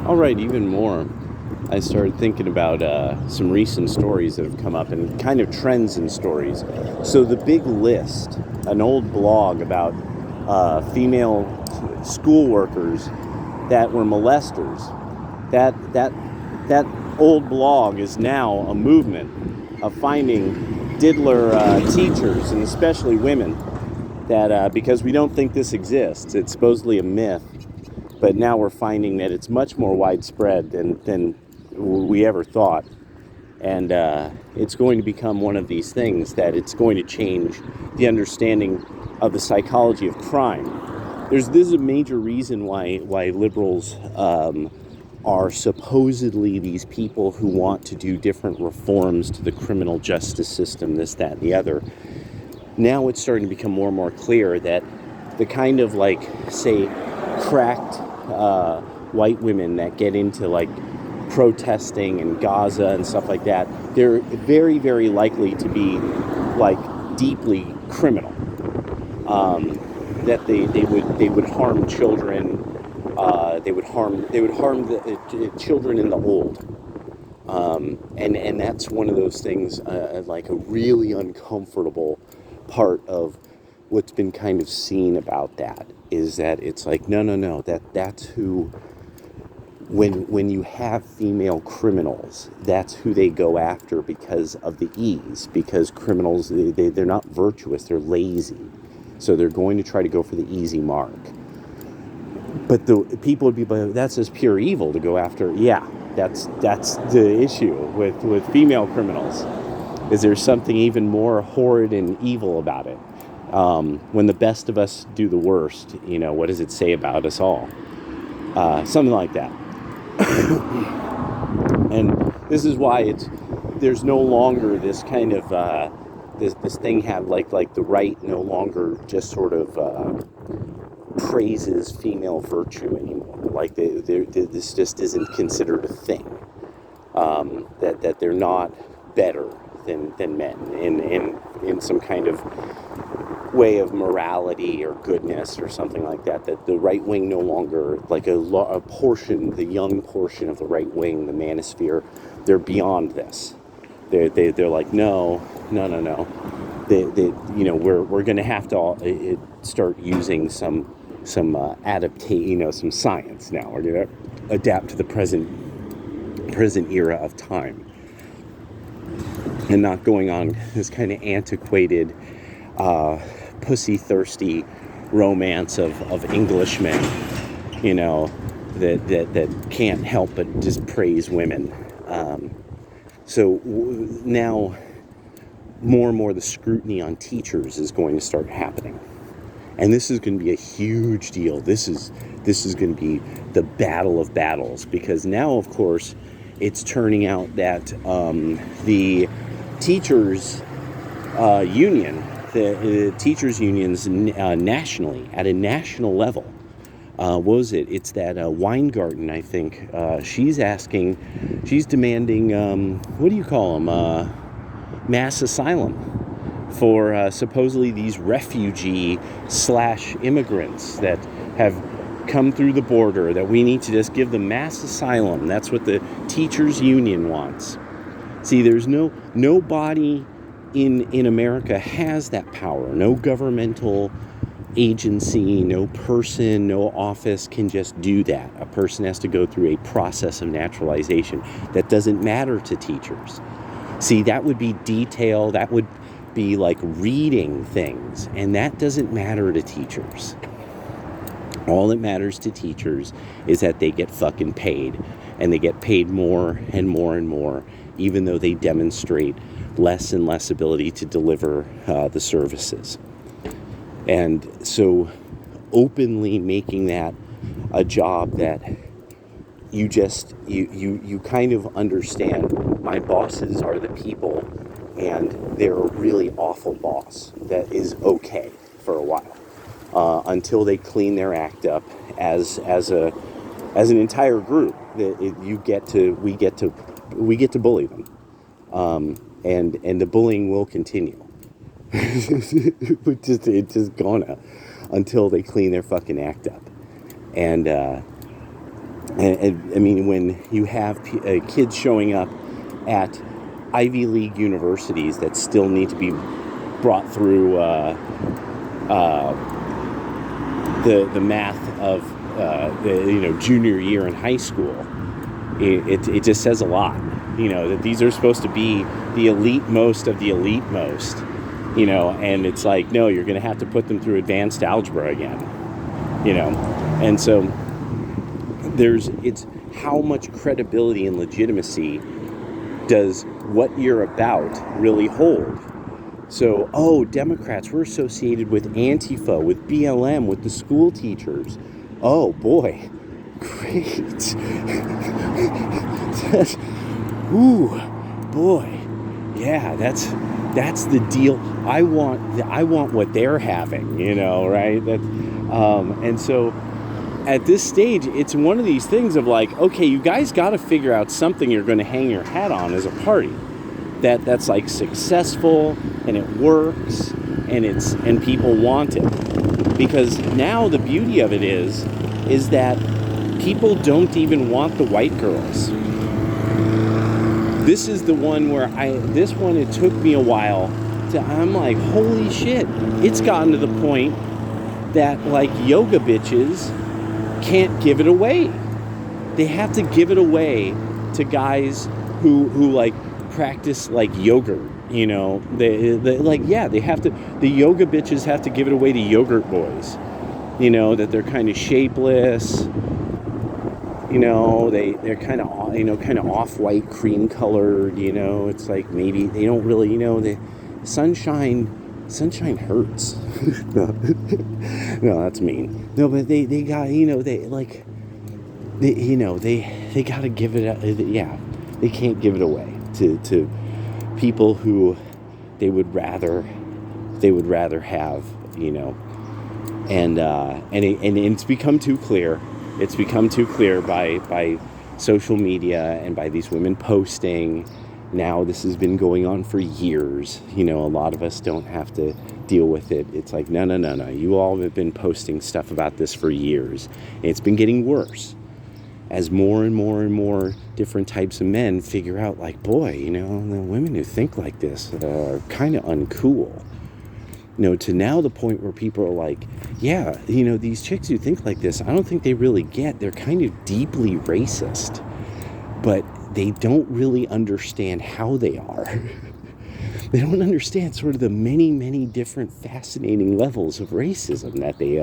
All right, even more. I started thinking about some recent stories that have come up and kind of trends in stories. So the Big List, an old blog about female school workers that were molesters. That old blog is now a movement of finding diddler teachers, and especially women, that because we don't think this exists, it's supposedly a myth, but now we're finding that it's much more widespread than we ever thought. And it's going to become one of these things that it's going to change the understanding of the psychology of crime. This is a major reason why liberals are supposedly these people who want to do different reforms to the criminal justice system, this, that, and the other. Now it's starting to become more and more clear that the kind of, like, say, cracked white women that get into, like, protesting in Gaza and stuff like that, they're very, very likely to be, like, deeply criminal. That they would harm children. They would harm the children in the old. And that's one of those things, like a really uncomfortable part of what's been kind of seen about that, is that it's like, no, that's who, when you have female criminals, that's who they go after because of the ease, because criminals, they're not virtuous, they're lazy. So they're going to try to go for the easy mark. But the people would be, that's just pure evil to go after. Yeah, that's the issue with female criminals. Is there something even more horrid and evil about it? When the best of us do the worst, what does it say about us all? Something like that. And this is why there's no longer this kind of this thing like the right no longer just sort of praises female virtue anymore. Like this just isn't considered a thing. That they're not better than men in some kind of way of morality or goodness or something like that. That the right wing no longer, like a portion, the young portion of the right wing, the manosphere, they're beyond this. They're like, no. We're going to have to start using some adaptation, some science now. We're going to adapt to the present era of time, and not going on this kind of antiquated, pussy-thirsty romance of Englishmen, that can't help but just praise women. So now, more and more, the scrutiny on teachers is going to start happening. And this is going to be a huge deal. This is going to be the battle of battles, because now, of course, it's turning out that the teachers union, the teachers unions nationally, at a national level, what was it? It's that Weingarten, I think. She's demanding, what do you call them? Mass asylum for supposedly these refugee / immigrants that have come through the border, that we need to just give them mass asylum. That's what the teachers union wants. See, there's nobody in America has that power. No governmental agency, no person, no office can just do that. A person has to go through a process of naturalization that doesn't matter to teachers. See, that would be detail, that would be like reading things, and that doesn't matter to teachers. All that matters to teachers is that they get fucking paid, and they get paid more and more and more, even though they demonstrate less and less ability to deliver the services. And so openly making that a job that you kind of understand, my bosses are the people, and they're a really awful boss that is okay for a while, until they clean their act up as an entire group. We get to bully them, and the bullying will continue. It's just gonna, until they clean their fucking act up. And And I mean, when you have kids showing up at Ivy League universities that still need to be brought through the math of the junior year in high school, it just says a lot. That these are supposed to be the elite most of the elite most. And it's like, no, you're going to have to put them through advanced algebra again. And so it's how much credibility and legitimacy does what you're about really hold. So, Democrats, we're associated with Antifa, with BLM, with the school teachers. Oh boy, great. Ooh, boy, yeah, that's the deal. I want what they're having, right? And so at this stage, it's one of these things of like, okay, you guys got to figure out something you're going to hang your hat on as a party that's like successful and it works and people want it. Because now the beauty of it is that people don't even want the white girls. This is the one where it took me a while I'm like, holy shit, it's gotten to the point that like yoga bitches can't give it away. They have to give it away to guys who like practice like yogurt, they have to, the yoga bitches have to give it away to yogurt boys, that they're kind of shapeless, they're kind of off-white cream colored, it's like maybe they don't really, the sunshine hurts. No, that's mean. No, but they got, they got to give it, they can't give it away to people who they would rather have, and it's become too clear. It's become too clear by social media and by these women posting. Now this has been going on for years. A lot of us don't have to deal with it. It's like, no. You all have been posting stuff about this for years. And it's been getting worse as more and more and more different types of men figure out, like, boy, the women who think like this are kind of uncool. To now the point where people are like, yeah, these chicks who think like this, I don't think they really get, they're kind of deeply racist, but they don't really understand how they are. They don't understand sort of the many, many different fascinating levels of racism that they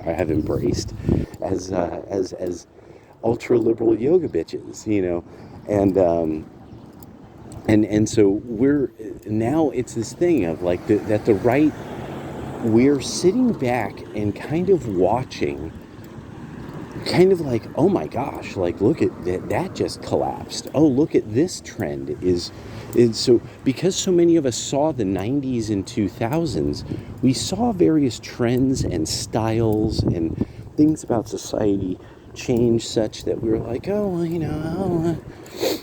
have embraced as ultra-liberal yoga bitches, and so we're now, it's this thing of like that the right, we're sitting back and kind of watching, kind of like, oh my gosh, like look at that just collapsed. Oh, look at this trend is so, because so many of us saw the 90s and 2000s, we saw various trends and styles and things about society change such that we were like, oh, well,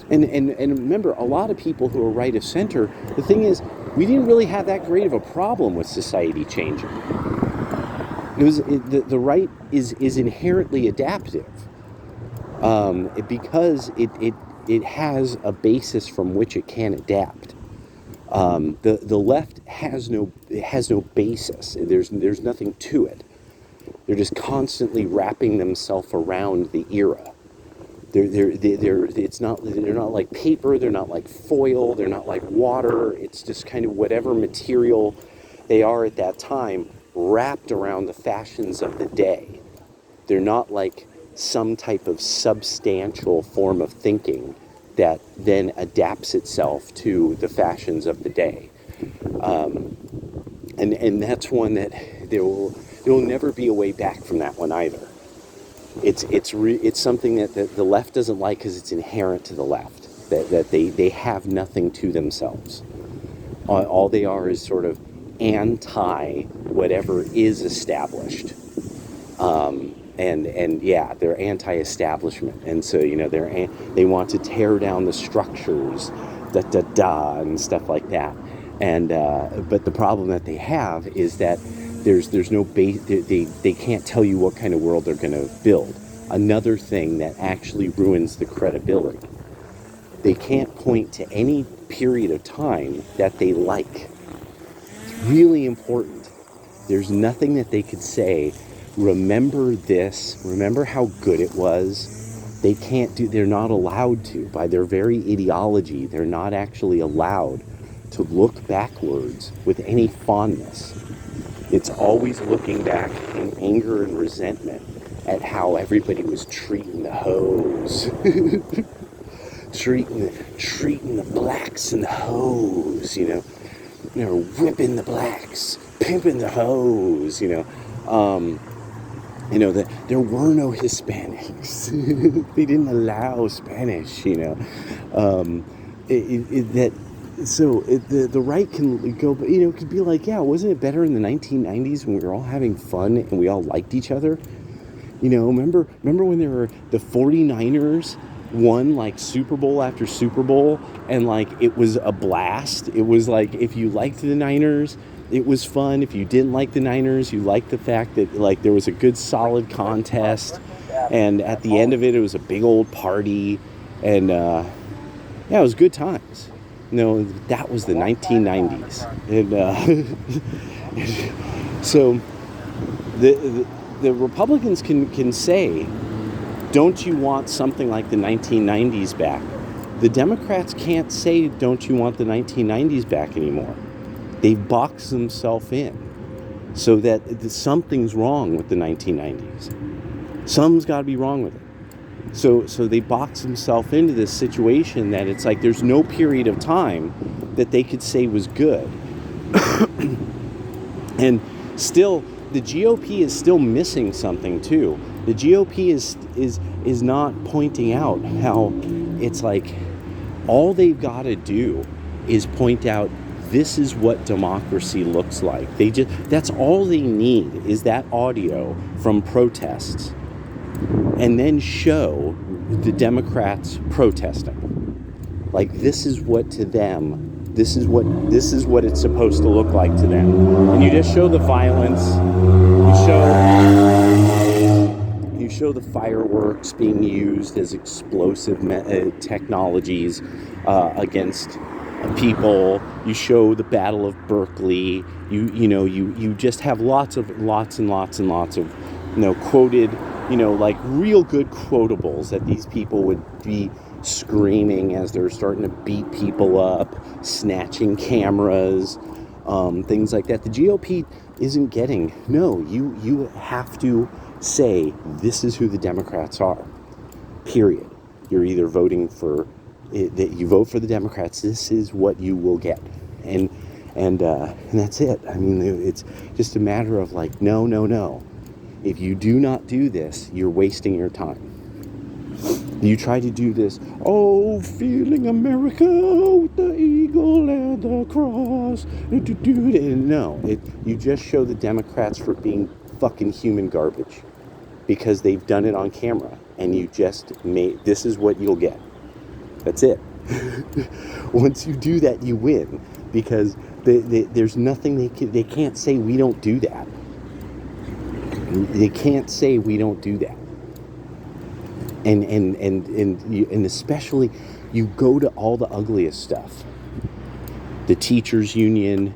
and remember, a lot of people who are right of center, the thing is, we didn't really have that great of a problem with society changing. The right is inherently adaptive, because it has a basis from which it can adapt. The left has no basis. There's nothing to it. They're just constantly wrapping themselves around the era. They're not like paper. They're not like foil. They're not like water. It's just kind of whatever material they are at that time, wrapped around the fashions of the day. They're not like some type of substantial form of thinking that then adapts itself to the fashions of the day. And that's one that there will never be a way back from that one either. It's something that the left doesn't like because it's inherent to the left, that they have nothing to themselves. All they are is sort of anti whatever is established. And yeah, they're anti-establishment, and so they want to tear down the structures, and stuff like that. And but the problem that they have is that there's no base. They can't tell you what kind of world they're going to build. another thing that actually ruins the credibility. They can't point to any period of time that they like. It's really important. There's nothing that they could say, remember this, remember how good it was. They're not allowed to. By their very ideology, they're not actually allowed to look backwards with any fondness. It's always looking back in anger and resentment at how everybody was treating the hoes. treating the blacks and the hoes, you know. They were whipping the blacks, pimping the hoes, you know. That there were no Hispanics. They didn't allow Spanish, you know. The right can go, but, you know, could be like, yeah, wasn't it better in the 1990s when we were all having fun and we all liked each other? You know, remember when there were the 49ers won like Super Bowl after Super Bowl, and like it was a blast. It was like, if you liked the Niners, it was fun. If you didn't like the Niners, you liked the fact that like there was a good solid contest, and at the end of it, it was a big old party, and yeah, it was good times. No, that was the 1990s, and so the Republicans can say, don't you want something like the 1990s back? The Democrats can't say, don't you want the 1990s back anymore? They've boxed themselves in so that something's wrong with the 1990s. Something's got to be wrong with it. So they box themselves into this situation that it's like there's no period of time that they could say was good. And still, the GOP is still missing something too. The GOP is not pointing out how it's like all they've got to do is point out this is what democracy looks like. That's all they need is that audio from protests, and then show the Democrats protesting. Like, this is what to them, this is what it's supposed to look like to them. And you just show the violence, you show the fireworks being used as explosive technologies against people. You show the Battle of Berkeley. You just have lots of quoted, like real good quotables that these people would be screaming as they're starting to beat people up, snatching cameras, things like that. The GOP isn't getting. No, you have to say this is who the Democrats are. Period. You're either voting for that you vote for the Democrats. This is what you will get, and that's it. I mean, it's just a matter of like, no. If you do not do this, you're wasting your time. You try to do this, feeling America with the eagle and the cross. No, you just show the Democrats for being fucking human garbage because they've done it on camera, and you just this is what you'll get. That's it. Once you do that, you win, because there's nothing they can't say we don't do that. They can't say we don't do that. And especially, you go to all the ugliest stuff. The teachers union,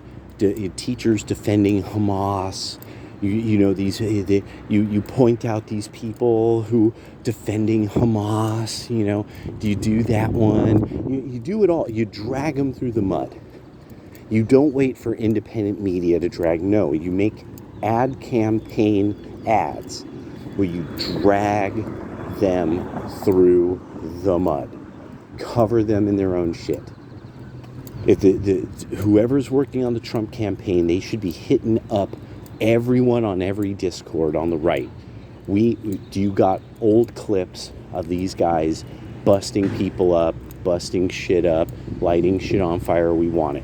teachers defending Hamas. You point out these people who defending Hamas. You do that one. You do it all. You drag them through the mud. You don't wait for independent media to drag. No, you make ad campaign ads where you drag them through the mud, cover them in their own shit. If whoever's working on the Trump campaign, they should be hitting up everyone on every Discord on the right. You got old clips of these guys busting people up, busting shit up, lighting shit on fire. We want it.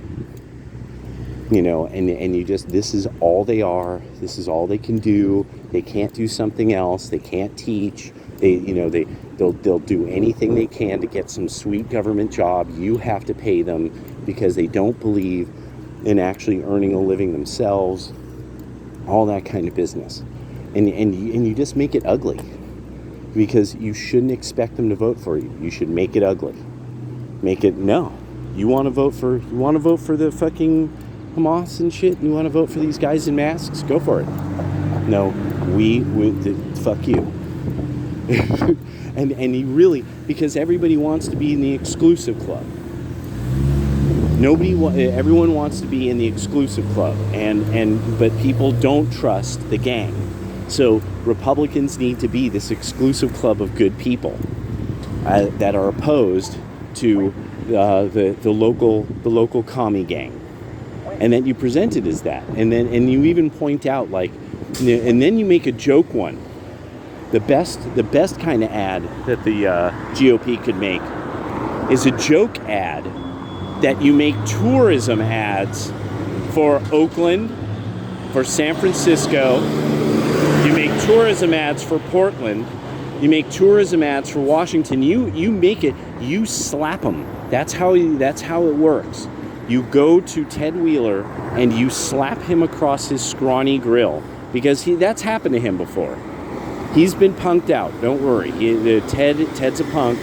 And you just, this is all they are. This is all they can do. They can't do something else. They can't teach. They'll do anything they can to get some sweet government job. You have to pay them because they don't believe in actually earning a living themselves. All that kind of business. And you just make it ugly. because you shouldn't expect them to vote for you. You should make it ugly. Make it, no. You want to vote for the fucking Hamas and shit? You want to vote for these guys in masks? Go for it. No, fuck you. and he really, because everybody wants to be in the exclusive club. Everyone wants to be in the exclusive club, but people don't trust the gang. So Republicans need to be this exclusive club of good people that are opposed to the local commie gang, and then you present it as that, and you even point out, like, and then you make a joke one. The best kind of ad that the GOP could make is a joke ad that you make tourism ads for Oakland, for San Francisco. You make tourism ads for Portland. You make tourism ads for Washington. You make it. You slap them. That's how it works. You go to Ted Wheeler and you slap him across his scrawny grill, because that's happened to him before. He's been punked out. Don't worry. Ted's a punk,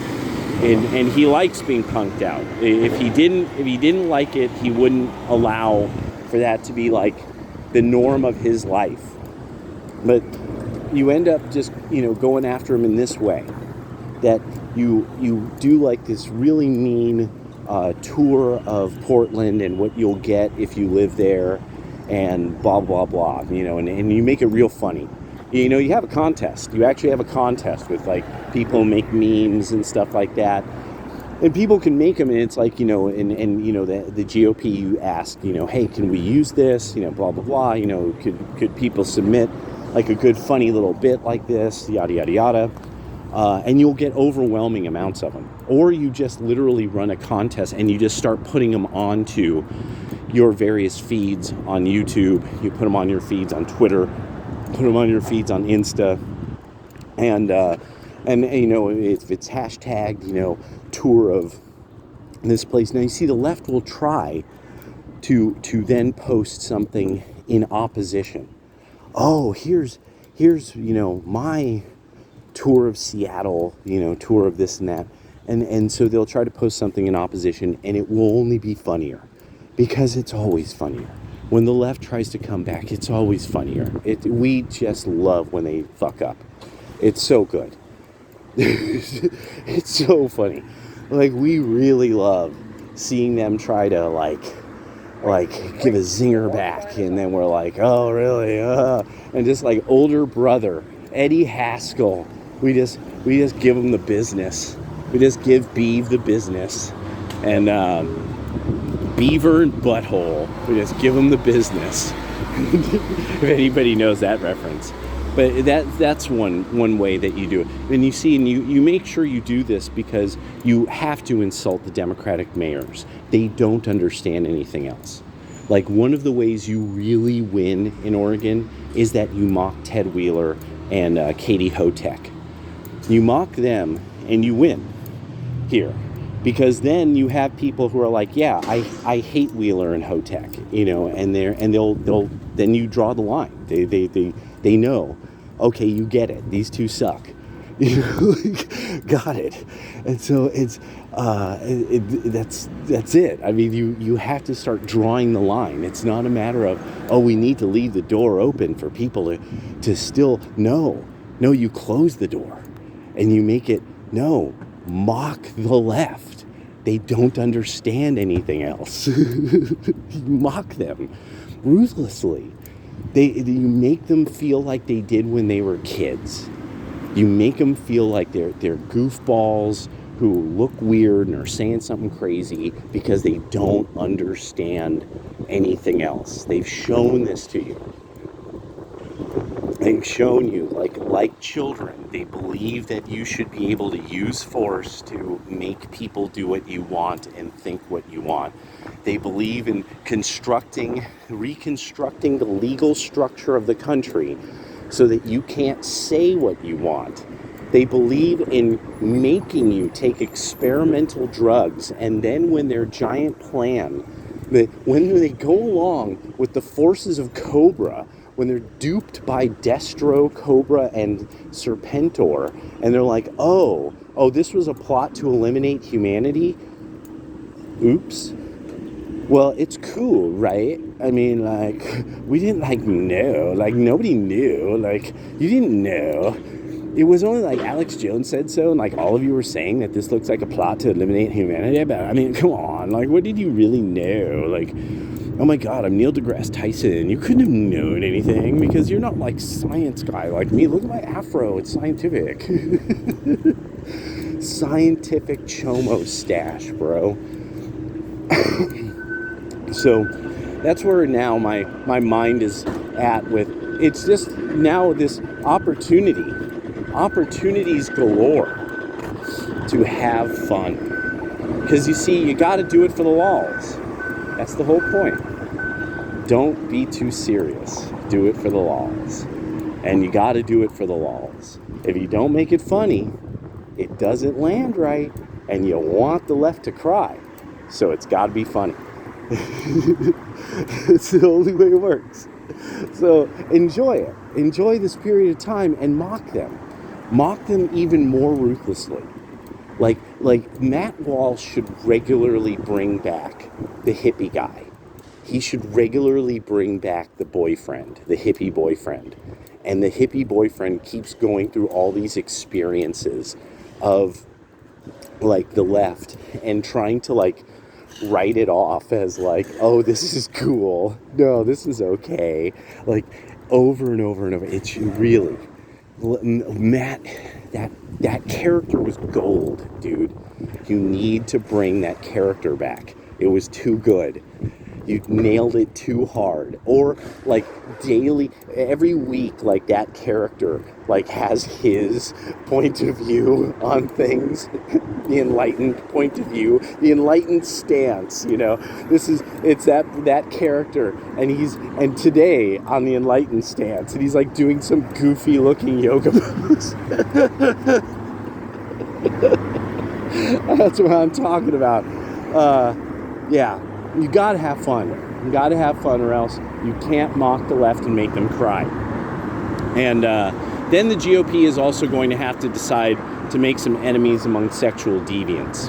and he likes being punked out. If he didn't like it, he wouldn't allow for that to be like the norm of his life. But you end up just, going after him in this way, that you do like this really mean tour of Portland and what you'll get if you live there, and blah blah blah, and you make it real funny. You have a contest. You actually have a contest with, like, people make memes and stuff like that. And people can make them, and it's like, the GOP, you ask, hey, can we use this? Blah, blah, blah. Could people submit, like, a good, funny little bit like this? Yada, yada, yada. And you'll get overwhelming amounts of them. Or you just literally run a contest and you just start putting them onto your various feeds on YouTube. You put them on your feeds on Twitter. Put them on your feeds on Insta, and if it's hashtagged, tour of this place. Now you see, the left will try to then post something in opposition. Oh, here's my tour of Seattle, tour of this and that, and so they'll try to post something in opposition, and it will only be funnier, because it's always funnier. When the left tries to come back, it's always funnier. We just love when they fuck up. It's so good. It's so funny. Like, we really love seeing them try to like give a zinger back, and then we're like, oh really? And just like older brother Eddie Haskell, we just give him the business. We just give Beav the business, and Beaver and Butthole, we just give them the business. If anybody knows that reference. But that's one way that you do it. And you see, and you make sure you do this because you have to insult the Democratic mayors. They don't understand anything else. Like, one of the ways you really win in Oregon is that you mock Ted Wheeler and Katie Hotek. You mock them and you win here. Because then you have people who are like, yeah, I hate Wheeler and Hotek, and they'll then you draw the line. They know, okay, you get it. These two suck. Got it. And so that's it. I mean, you have to start drawing the line. It's not a matter of, we need to leave the door open for people to still, no, you close the door and you make it, mock the left. They don't understand anything else. You mock them ruthlessly. You make them feel like they did when they were kids. You make them feel like they're goofballs who look weird and are saying something crazy because they don't understand anything else. They've shown this to you. They've shown you, like children, they believe that you should be able to use force to make people do what you want and think what you want. They believe in reconstructing the legal structure of the country so that you can't say what you want. They believe in making you take experimental drugs, and then when their giant plan, when they go along with the forces of Cobra, when they're duped by Destro, Cobra, and Serpentor, and they're like, oh, this was a plot to eliminate humanity? Oops. Well, it's cool, right? I mean, like, we didn't, like, know. Like, nobody knew. Like, you didn't know. It was only, like, Alex Jones said so, and, like, all of you were saying that this looks like a plot to eliminate humanity. But, I mean, come on. Like, what did you really know? Like, oh, my God, I'm Neil deGrasse Tyson. You couldn't have known anything because you're not, like, science guy like me. Look at my afro. It's scientific. Scientific chomo stash, bro. So that's where now my mind is at with, it's just now this opportunities galore to have fun. Because you see, you got to do it for the lols. That's the whole point. Don't be too serious. Do it for the lols. And you got to do it for the lols. If you don't make it funny, it doesn't land right, and you want the left to cry. So it's got to be funny. It's the only way it works. So enjoy it. Enjoy this period of time and mock them. Mock them even more ruthlessly. Like Matt Walsh should regularly bring back the hippie guy. He should regularly bring back the boyfriend, the hippie boyfriend. And the hippie boyfriend keeps going through all these experiences of, like, the left and trying to, like, write it off as, like, oh, this is cool. No, this is okay. Like, over and over and over. It's really, Matt, that character was gold, dude. You need to bring that character back. It was too good. You nailed it too hard. Or, like, daily, every week, like, that character, like, has his point of view on things. The enlightened point of view, the enlightened stance, you know. It's that character, and today on the enlightened stance, and he's, like, doing some goofy looking yoga pose. That's what I'm talking about. Yeah. You gotta have fun. You gotta have fun, or else you can't mock the left and make them cry. And then the GOP is also going to have to decide to make some enemies among sexual deviants.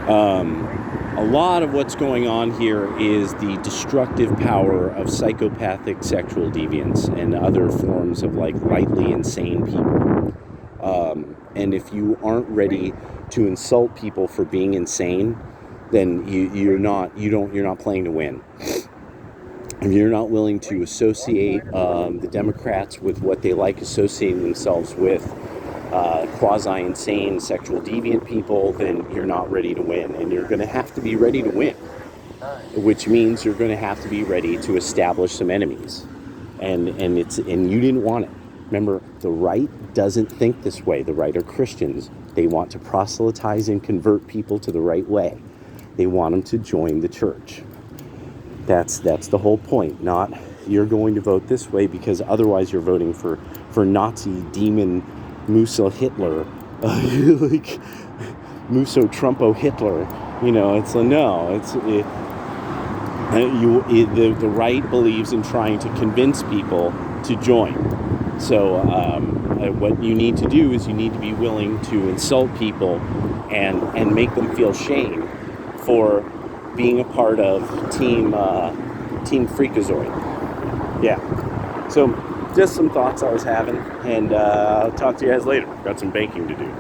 A lot of what's going on here is the destructive power of psychopathic sexual deviants and other forms of, like, lightly insane people. And if you aren't ready to insult people for being insane, then you're not playing to win. If you're not willing to associate the Democrats with what they like associating themselves with, quasi-insane sexual deviant people, then you're not ready to win. And you're going to have to be ready to win, which means you're going to have to be ready to establish some enemies. And you didn't want it. Remember, the right doesn't think this way. The right are Christians. They want to proselytize and convert people to the right way. They want them to join the church. That's the whole point. Not you're going to vote this way because otherwise you're voting for Nazi demon Musso Hitler, like Musso Trumpo Hitler. You know, it's a no. The right believes in trying to convince people to join. So what you need to do is you need to be willing to insult people and make them feel shame for being a part of Team Freakazoid. Yeah. So just some thoughts I was having, and I'll talk to you guys later. Got some banking to do.